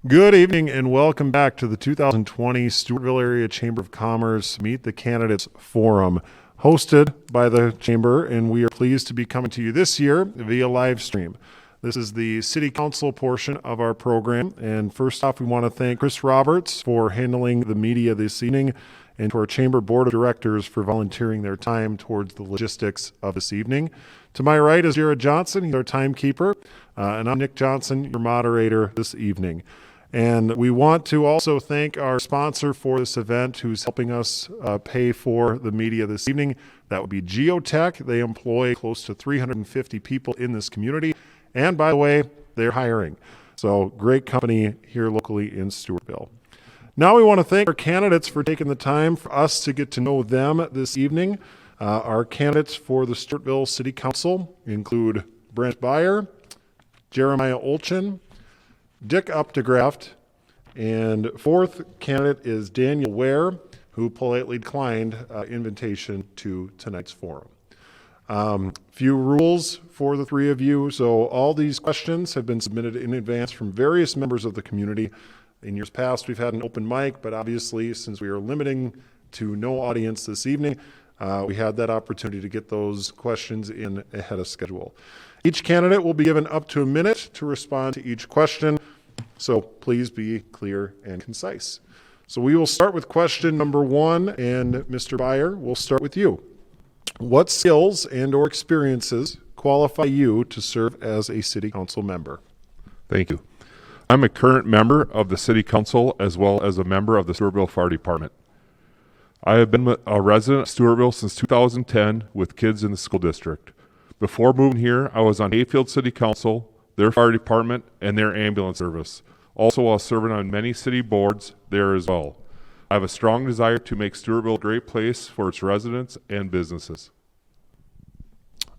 Good evening and welcome back to the 2020 Stewartville Area Chamber of Commerce Meet the Candidates Forum, hosted by the Chamber, and we are pleased to be coming to you this year via live stream. This is the City Council portion of our program, and first off, we want to thank Chris Roberts for handling the media this evening, and to our Chamber Board of Directors for volunteering their time towards the logistics of this evening. To my right is Jared Johnson, he's our timekeeper, and I'm Nick Johnson, your moderator this evening. And we want to also thank our sponsor for this event who's helping us pay for the media this evening. That would be Geotech. They employ close to 350 people in this community. And by the way, they're hiring. So great company here locally in Stewartville. Now we want to thank our candidates for taking the time for us to get to know them this evening. Our candidates for the Stewartville City Council include Brent Beyer, Jeremiah Olchen, Dick Updegraft, and fourth candidate is Daniel Ware, who politely declined invitation to tonight's forum. Few rules for the three of you. So all these questions have been submitted in advance from various members of the community. In years past, we've had an open mic, but obviously, since we are limiting to no audience this evening, we had that opportunity to get those questions in ahead of schedule. Each candidate will be given up to a minute to respond to each question, so please be clear and concise. So we will start with question number one, and Mr. Beyer, we'll start with you. What skills and or experiences qualify you to serve as a city council member? Thank you. I'm a current member of the city council as well as a member of the Stewartville Fire Department. I have been a resident of Stewartville since 2010 with kids in the school district. Before moving here, I was on Hayfield City Council, their fire department, and their ambulance service. Also, while serving on many city boards there as well. I have a strong desire to make Stewartville a great place for its residents and businesses.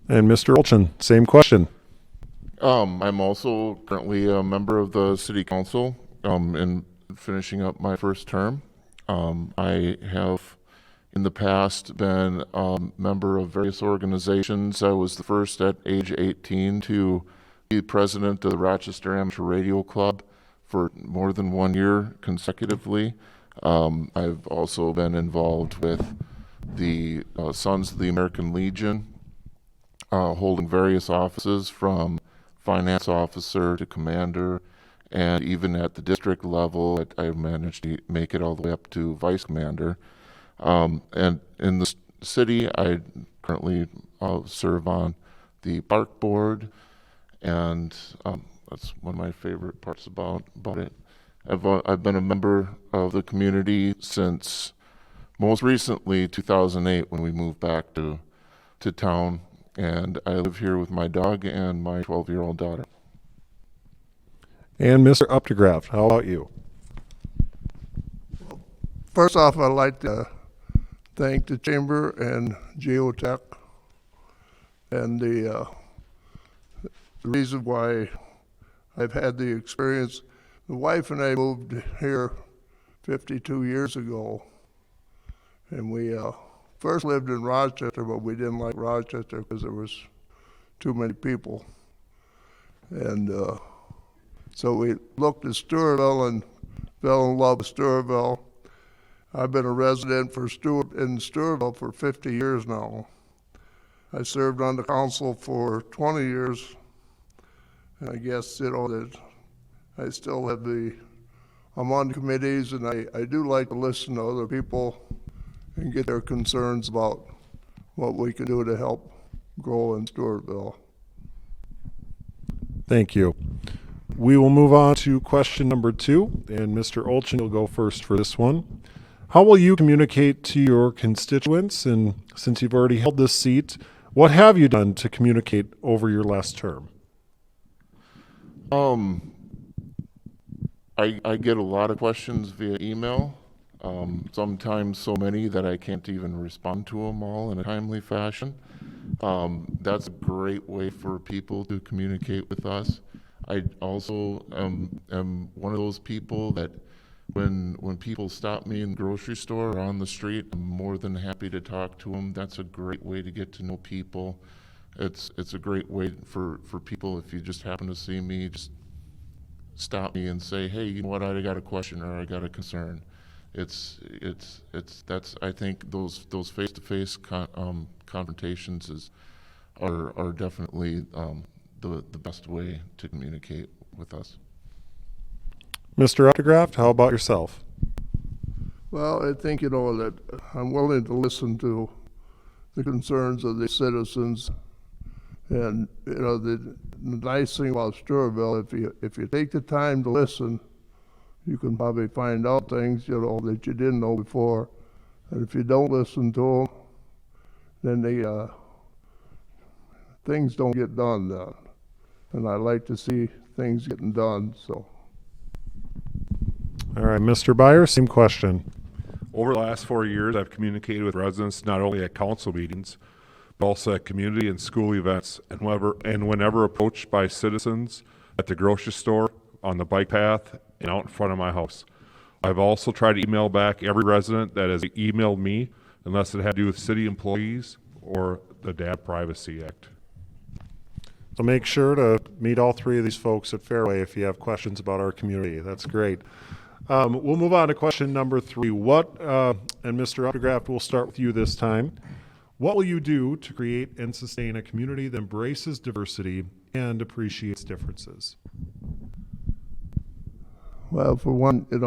And Mr. Olchen, same question. I'm also currently a member of the city council and finishing up my first term. I have in the past been a member of various organizations. I was the first at age 18 to be president of the Rochester Amateur Radio Club for more than 1 year consecutively. I've also been involved with the Sons of the American Legion, holding various offices from finance officer to commander, and even at the district level, I managed to make it all the way up to vice commander. And in the city, I currently serve on the park board, and that's one of my favorite parts about it. I've been a member of the community since most recently 2008 when we moved back to town, and I live here with my dog and my 12-year-old daughter. And Mr. Updegraft, how about you? First off, I'd like to thank the Chamber and Geotech, and the reason why I've had the experience. The wife and I moved here 52 years ago, and we first lived in Rochester, but we didn't like Rochester because there was too many people. And so we looked at Stewartville and fell in love with Stewartville. I've been a resident in Stewartville for 50 years now. I served on the council for 20 years. And I guess, that I still have I'm on committees, and I do like to listen to other people and get their concerns about what we can do to help grow in Stewartville. Thank you. We will move on to question number two, and Mr. Olchen will go first for this one. How will you communicate to your constituents? And since you've already held this seat, what have you done to communicate over your last term? I get a lot of questions via email, sometimes so many that I can't even respond to them all in a timely fashion. That's a great way for people to communicate with us. I also am one of those people that when people stop me in the grocery store or on the street, I'm more than happy to talk to them. That's a great way to get to know people. It's a great way for people, if you just happen to see me, just stop me and say, hey, you know what, I got a question or I got a concern. I think those face-to-face confrontations are definitely the best way to communicate with us. Mr. Updegraft, how about yourself? Well, I think, that I'm willing to listen to the concerns of the citizens. And, the nice thing about Stewartville, if you take the time to listen, you can probably find out things, that you didn't know before. And if you don't listen to them, then things don't get done. And I like to see things getting done, so. All right, Mr. Byer, same question. Over the last 4 years, I've communicated with residents not only at council meetings, but also at community and school events, and whenever approached by citizens at the grocery store, on the bike path, and out in front of my house. I've also tried to email back every resident that has emailed me, unless it had to do with city employees or the Data Privacy Act. So make sure to meet all three of these folks at Fairway if you have questions about our community. That's great. We'll move on to question number 3. And Mr. Updegraft, we'll start with you this time. What will you do to create and sustain a community that embraces diversity and appreciates differences? Well, for one, that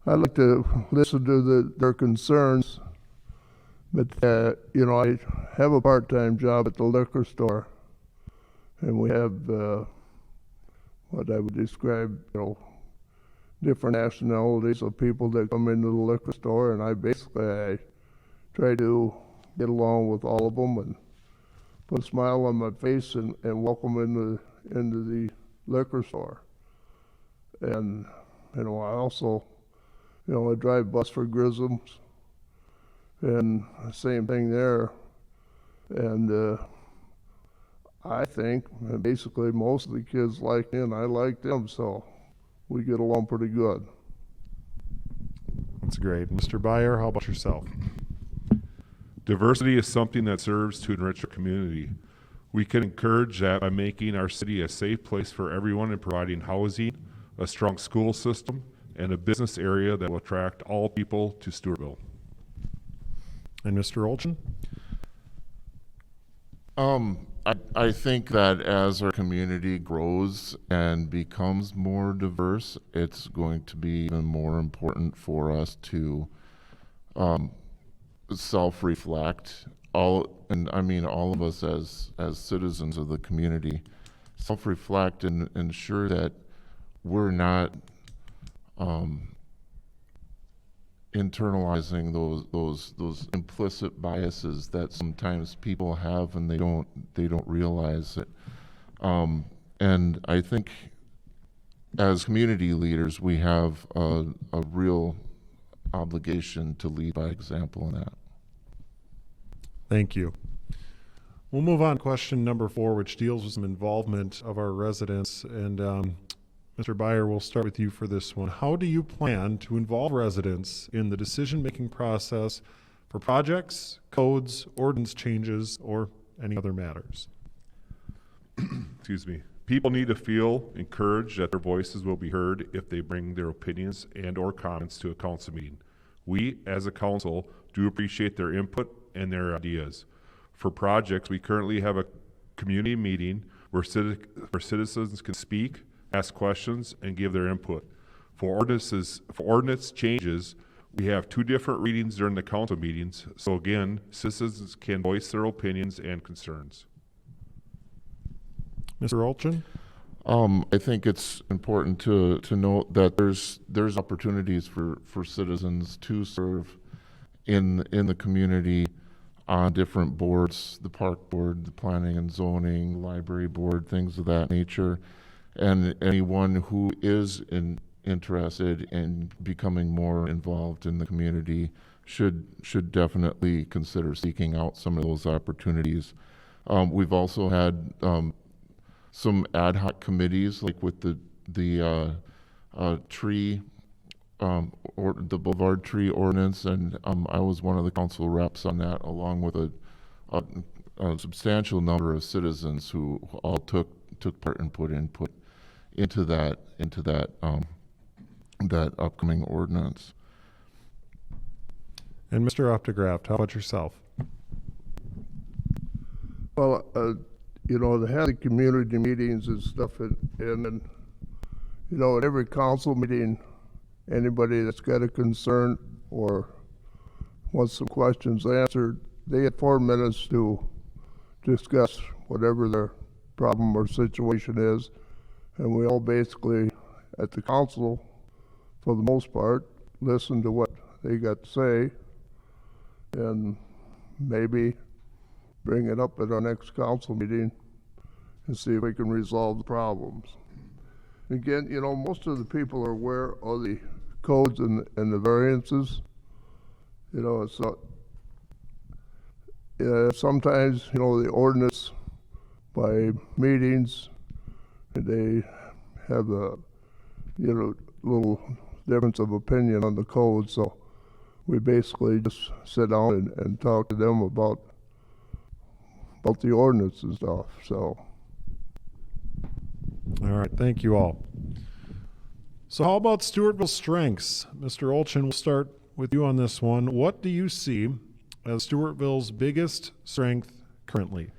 I like to listen to their concerns, but I have a part-time job at the liquor store, and we have what I would describe, different nationalities of people that come into the liquor store, and I try to get along with all of them and put a smile on my face and welcome into the liquor store. And I also, I drive bus for Griswoms, and same thing there. And I think basically most of the kids like me, and I like them, so we get along pretty good. That's great. Mr. Byer, how about yourself? Diversity is something that serves to enrich our community. We can encourage that by making our city a safe place for everyone and providing housing, a strong school system, and a business area that will attract all people to Stewartville. And Mr. Olchin? I think that as our community grows and becomes more diverse, it's going to be even more important for us to self-reflect. All of us as citizens of the community, self-reflect and ensure that we're not internalizing those implicit biases that sometimes people have and they don't realize it. And I think as community leaders, we have a real obligation to lead by example in that. Thank you. We'll move on to question number 4, which deals with some involvement of our residents. And Mr. Byer, we'll start with you for this one. How do you plan to involve residents in the decision-making process for projects, codes, ordinance changes, or any other matters? Excuse me. People need to feel encouraged that their voices will be heard if they bring their opinions and or comments to a council meeting. We, as a council, do appreciate their input and their ideas. For projects, we currently have a community meeting where citizens can speak, ask questions, and give their input. For ordinance changes, we have 2 different readings during the council meetings, so again, citizens can voice their opinions and concerns. Mr. Olchin? I think it's important to note that there's opportunities for citizens to serve in the community on different boards, the park board, the planning and zoning, library board, things of that nature. And anyone who is interested in becoming more involved in the community should definitely consider seeking out some of those opportunities. We've also had some ad hoc committees, like with the tree or the boulevard tree ordinance, and I was one of the council reps on that, along with a substantial number of citizens who all took part and put input into that that upcoming ordinance. And Mr. Optegraft, how about yourself? Well, they have the community meetings and stuff, and at every council meeting, anybody that's got a concern or wants some questions answered, they get 4 minutes to discuss whatever their problem or situation is, and we all basically, at the council, for the most part, listen to what they got to say, and maybe bring it up at our next council meeting and see if we can resolve the problems. Again, most of the people are aware of the codes and the variances. It's not, sometimes, the ordinance by meetings, they have a, little difference of opinion on the code, so we basically just sit down and talk to them about the ordinance and stuff, so. All right, thank you all. So how about Stewartville Strengths? Mr. Olchin, we'll start with you on this one. What do you see as Stewartville's biggest strength currently?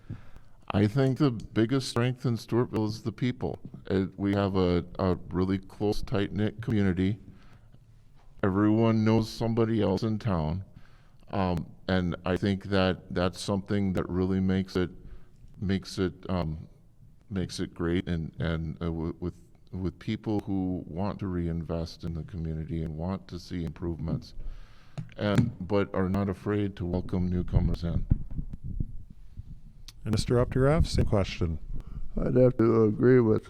I think the biggest strength in Stewartville is the people. We have a really close, tight-knit community. Everyone knows somebody else in town. And I think that's something that really makes it great, and with people who want to reinvest in the community and want to see improvements, but are not afraid to welcome newcomers in. And Mr. Optegraft, same question. I'd have to agree with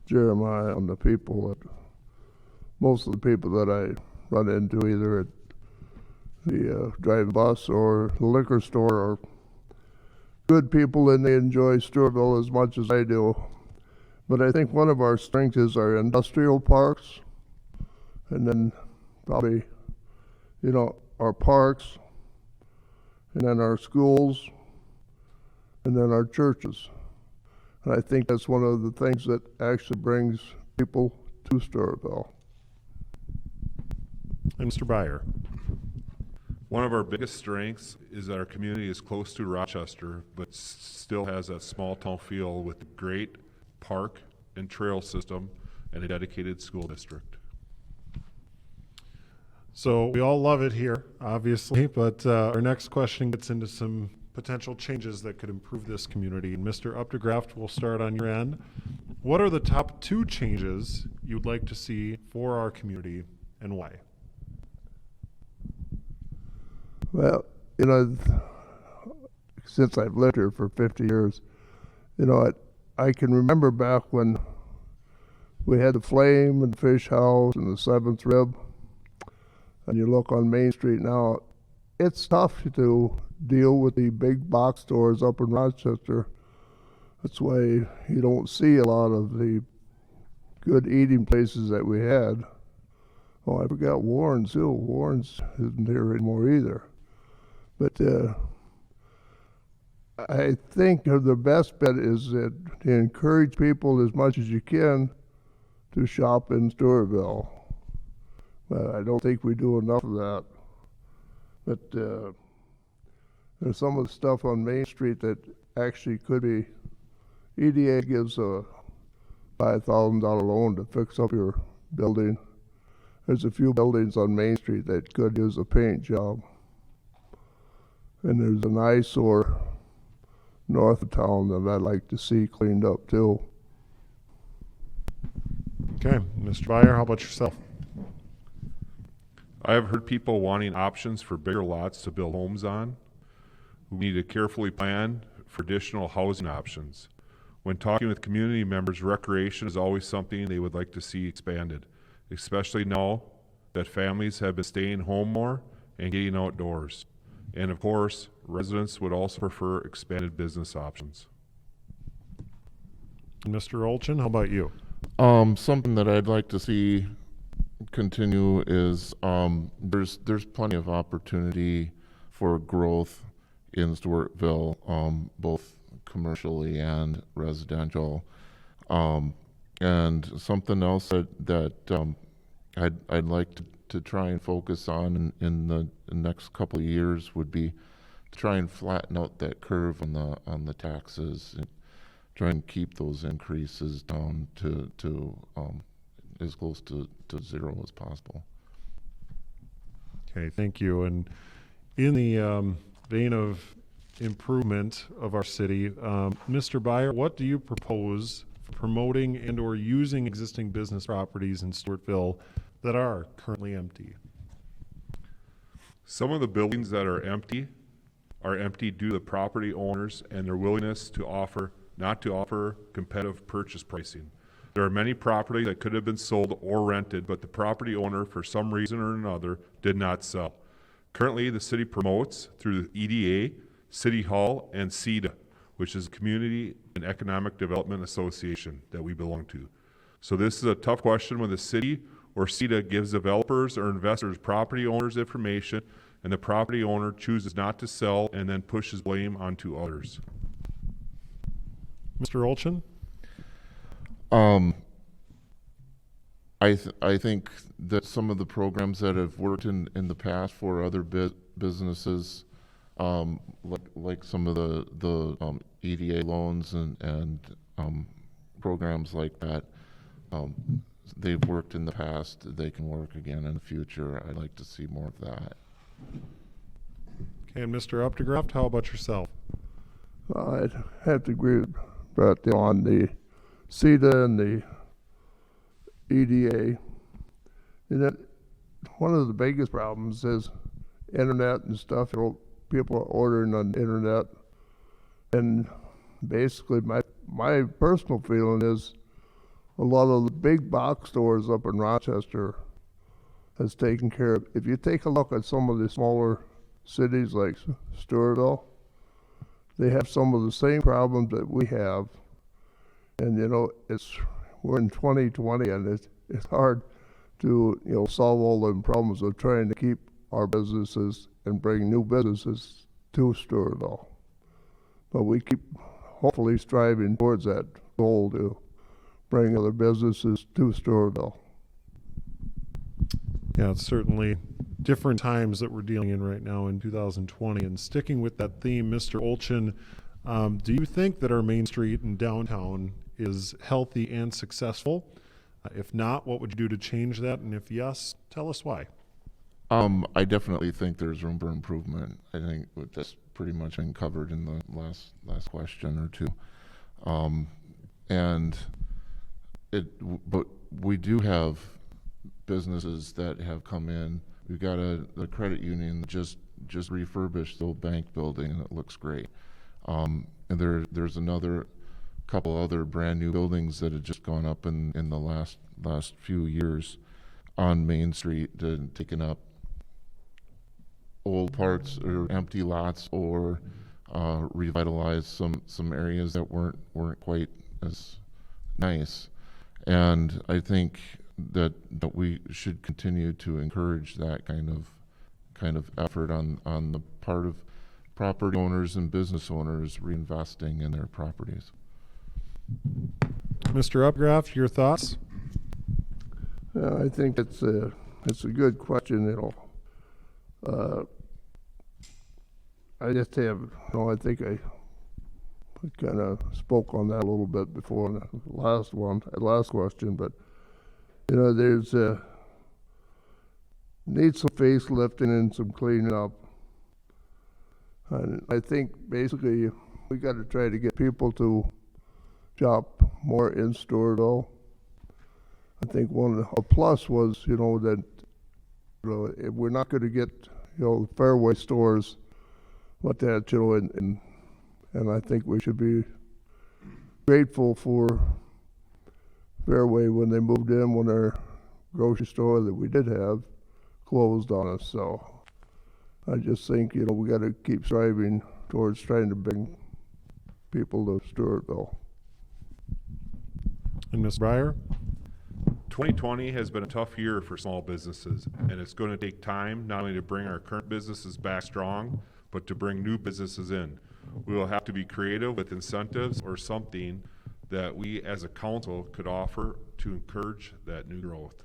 Jeremiah on the people. That most of the people that I run into, either at the drive bus or the liquor store, are good people, and they enjoy Stewartville as much as I do. But I think one of our strengths is our industrial parks, and then probably, our parks, and then our schools, and then our churches. And I think that's one of the things that actually brings people to Stewartville. And Mr. Byer. One of our biggest strengths is that our community is close to Rochester, but still has that small town feel with a great park and trail system and a dedicated school district. So we all love it here, obviously, but our next question gets into some potential changes that could improve this community. And Mr. Optegraft, we'll start on your end. What are the top 2 changes you'd like to see for our community, and why? Well, since I've lived here for 50 years, I can remember back when we had the Flame and Fish House and the Seventh Rib, and you look on Main Street now, it's tough to deal with the big box stores up in Rochester. That's why you don't see a lot of the good eating places that we had. Oh, I forgot Warren's too. Warren's isn't here anymore either. But I think the best bet is to encourage people as much as you can to shop in Stewartville. But I don't think we do enough of that. But there's some of the stuff on Main Street that actually could be, EDA gives a $5,000 loan to fix up your building. There's a few buildings on Main Street that could use a paint job. And there's an eyesore north of town that I'd like to see cleaned up too. Okay, Mr. Byer, how about yourself? I have heard people wanting options for bigger lots to build homes on. We need to carefully plan for additional housing options. When talking with community members, recreation is always something they would like to see expanded, especially now that families have been staying home more and getting outdoors. And of course, residents would also prefer expanded business options. Mr. Olchin, how about you? Something that I'd like to see continue is there's plenty of opportunity for growth in Stewartville, both commercially and residential. And something else that I'd like to try and focus on in the next couple of years would be to try and flatten out that curve on the taxes and try and keep those increases down to as close to zero as possible. Okay, thank you. And in the vein of improvement of our city, Mr. Byer, what do you propose for promoting and or using existing business properties in Stewartville that are currently empty? Some of the buildings that are empty due to the property owners and their willingness not to offer competitive purchase pricing. There are many properties that could have been sold or rented, but the property owner, for some reason or another, did not sell. Currently, the city promotes through the EDA, City Hall, and CEDA, which is Community and Economic Development Association that we belong to. So this is a tough question when the city or CEDA gives developers or investors property owners information and the property owner chooses not to sell and then pushes blame onto others. Mr. Olchin? I think that some of the programs that have worked in the past for other businesses, like some of the EDA loans and programs like that, they've worked in the past. They can work again in the future. I'd like to see more of that. Okay, and Mr. Updegraft, how about yourself? I'd have to agree with Brett on the CEDA and the EDA. And that one of the biggest problems is internet and stuff. You know, people are ordering on the internet, and basically my personal feeling is a lot of the big box stores up in Rochester has taken care of. If you take a look at some of the smaller cities like Stewartville, they have some of the same problems that we have. And you know, we're in 2020, and it's hard to solve all the problems of trying to keep our businesses and bring new businesses to Stewartville. But we keep hopefully striving towards that goal to bring other businesses to Stewartville. Yeah, it's certainly different times that we're dealing in right now in 2020. And sticking with that theme, Mr. Olchin, do you think that our Main Street and downtown is healthy and successful? If not, what would you do to change that? And if yes, tell us why. I definitely think there's room for improvement. I think that's pretty much been covered in the last question or two. But we do have businesses that have come in. We've got the credit union that just refurbished the old bank building, and it looks great. And there's another couple other brand new buildings that have just gone up in the last few years on Main Street, taking up old parts or empty lots, or revitalize some areas that weren't quite as nice. And I think that we should continue to encourage that kind of effort on the part of property owners and business owners reinvesting in their properties. Mr. Upgraft, your thoughts? I think it's a good question. I just have, I think I kind of spoke on that a little bit before in the last question, but there's needs some facelifting and some cleaning up. And I think basically we got to try to get people to shop more in Stewartville. I think a plus was, that we're not going to get, fairway stores, what that, and I think we should be grateful for Fairway when they moved in, when our grocery store that we did have closed on us. So I just think, we got to keep striving towards trying to bring people to Stewartville. And Ms. Breyer? 2020 has been a tough year for small businesses, and it's going to take time not only to bring our current businesses back strong, but to bring new businesses in. We will have to be creative with incentives or something that we as a council could offer to encourage that new growth.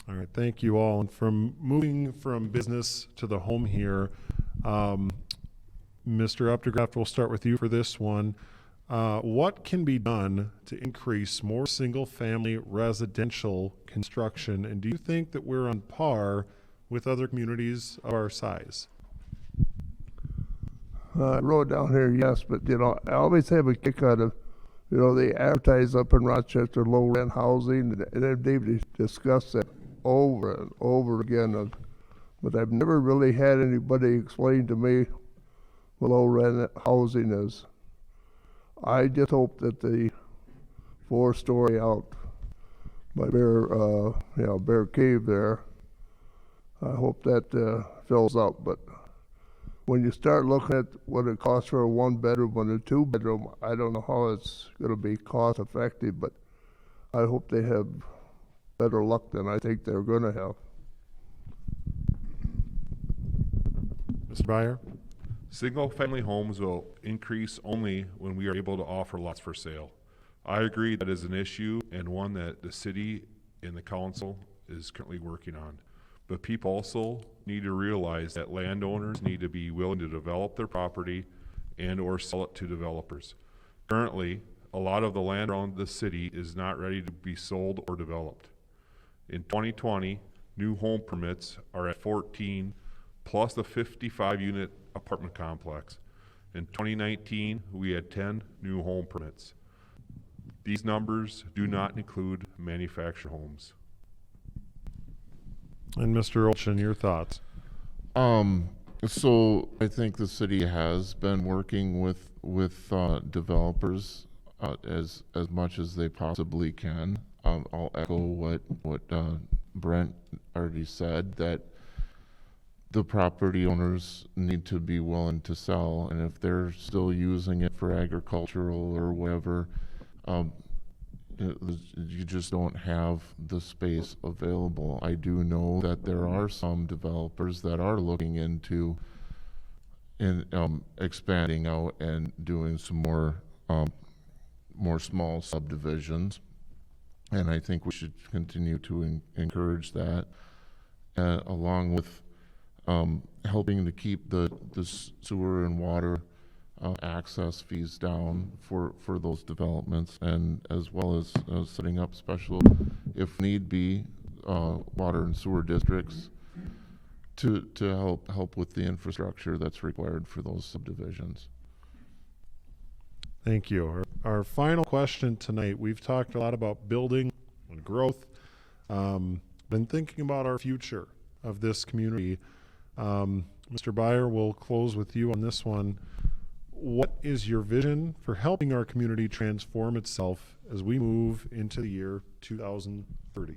All right, thank you all. And from moving from business to the home here, Mr. Updegraft, we'll start with you for this one. What can be done to increase more single-family residential construction, and do you think that we're on par with other communities of our size? I wrote down here yes, but I always have a kick out of, they advertise up in Rochester low rent housing, and they've discussed that over and over again. But I've never really had anybody explain to me what low rent housing is. I just hope that the 4-story out by Bear Cave there, I hope that fills up. But when you start looking at what it costs for a 1-bedroom and a 2-bedroom, I don't know how it's going to be cost effective, but I hope they have better luck than I think they're going to have. Mr. Byer? Single-family homes will increase only when we are able to offer lots for sale. I agree that is an issue and one that the city and the council is currently working on. But people also need to realize that landowners need to be willing to develop their property and or sell it to developers. Currently, a lot of the land around the city is not ready to be sold or developed. In 2020, new home permits are at 14 plus the 55-unit apartment complex. In 2019, we had 10 new home permits. These numbers do not include manufactured homes. And Mr. Olchin, your thoughts? So I think the city has been working with developers as much as they possibly can. I'll echo what Brent already said, that the property owners need to be willing to sell, and if they're still using it for agricultural or whatever, you just don't have the space available. I do know that there are some developers that are looking into expanding out and doing some more small subdivisions, and I think we should continue to encourage that, along with helping to keep the sewer and water access fees down for those developments, and as well as setting up special, if need be, water and sewer districts to help with the infrastructure that's required for those subdivisions. Thank you. Our final question tonight, we've talked a lot about building and growth, been thinking about our future of this community. Mr. Byer, we'll close with you on this one. What is your vision for helping our community transform itself as we move into the year 2030?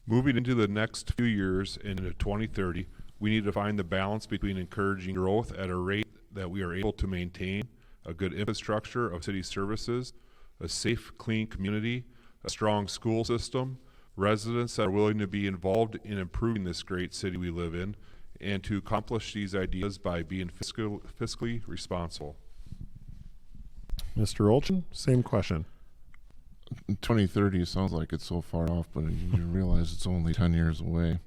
Moving into the next few years and into 2030, we need to find the balance between encouraging growth at a rate that we are able to maintain a good infrastructure of city services, a safe, clean community, a strong school system, residents that are willing to be involved in improving this great city we live in, and to accomplish these ideas by being fiscally responsible. Mr. Olchin, same question. 2030 sounds like it's so far off, but you realize it's only 10 years away.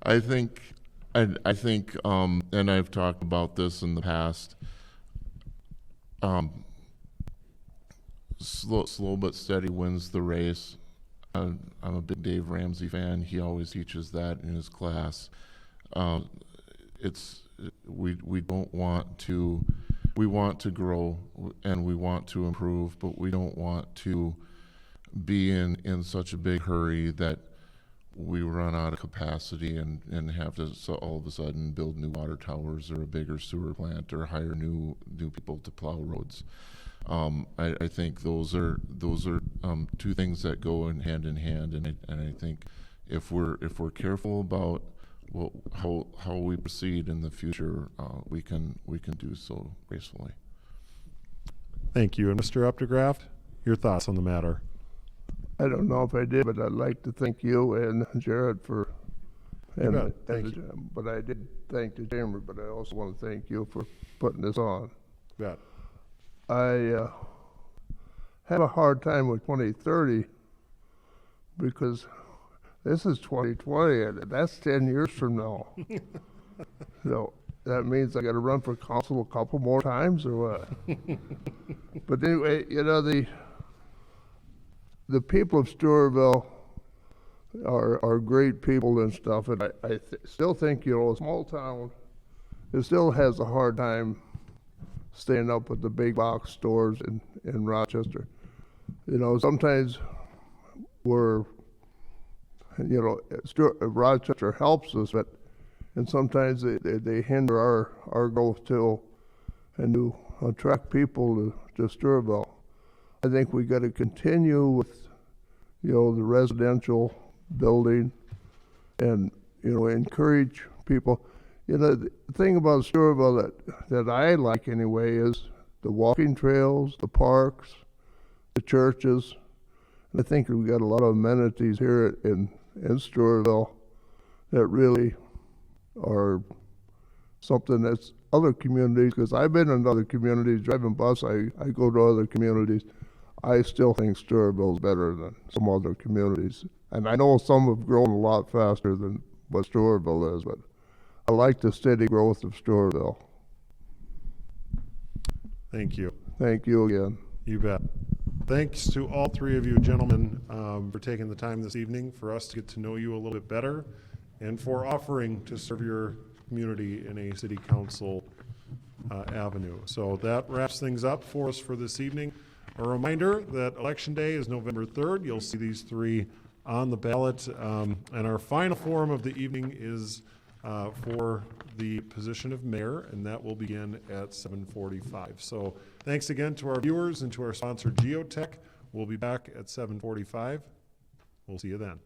I think, and I've talked about this in the past, slow but steady wins the race. I'm a big Dave Ramsey fan. He always teaches that in his class. We don't want to, we want to grow and we want to improve, but we don't want to be in such a big hurry that we run out of capacity and have to all of a sudden build new water towers or a bigger sewer plant or hire new people to plow roads. I think those are two things that go hand in hand, and I think if we're careful about how we proceed in the future, we can do so gracefully. Thank you. And Mr. Updegraft, your thoughts on the matter? I don't know if I did, but I'd like to thank you and Jared for Thank you. But I did thank the chamber, but I also want to thank you for putting this on. Bet. I have a hard time with 2030 because this is 2020 and that's 10 years from now. So that means I got to run for council a couple more times or what? But anyway, you know, the people of Stewartville are great people and stuff, and I still think, you know, a small town, it still has a hard time staying up with the big box stores in Rochester. You know, sometimes we're, you know, Rochester helps us, but and sometimes they hinder our growth too, and to attract people to Stewartville. I think we got to continue with, you know, the residential building, and you know, encourage people. You know, the thing about Stewartville that I like anyway is the walking trails, the parks, the churches. And I think we've got a lot of amenities here in Stewartville that really are something that's other communities, because I've been in other communities, driving bus, I go to other communities. I still think Stewartville is better than some other communities. And I know some have grown a lot faster than what Stewartville is, but I like the steady growth of Stewartville. Thank you. Thank you again. You bet. Thanks to all three of you gentlemen for taking the time this evening for us to get to know you a little bit better and for offering to serve your community in a city council avenue. So that wraps things up for us for this evening. A reminder that Election Day is November 3rd. You'll see these three on the ballot. And our final forum of the evening is for the position of mayor, and that will begin at 7:45. So thanks again to our viewers and to our sponsor, Geotech. We'll be back at 7:45. We'll see you then.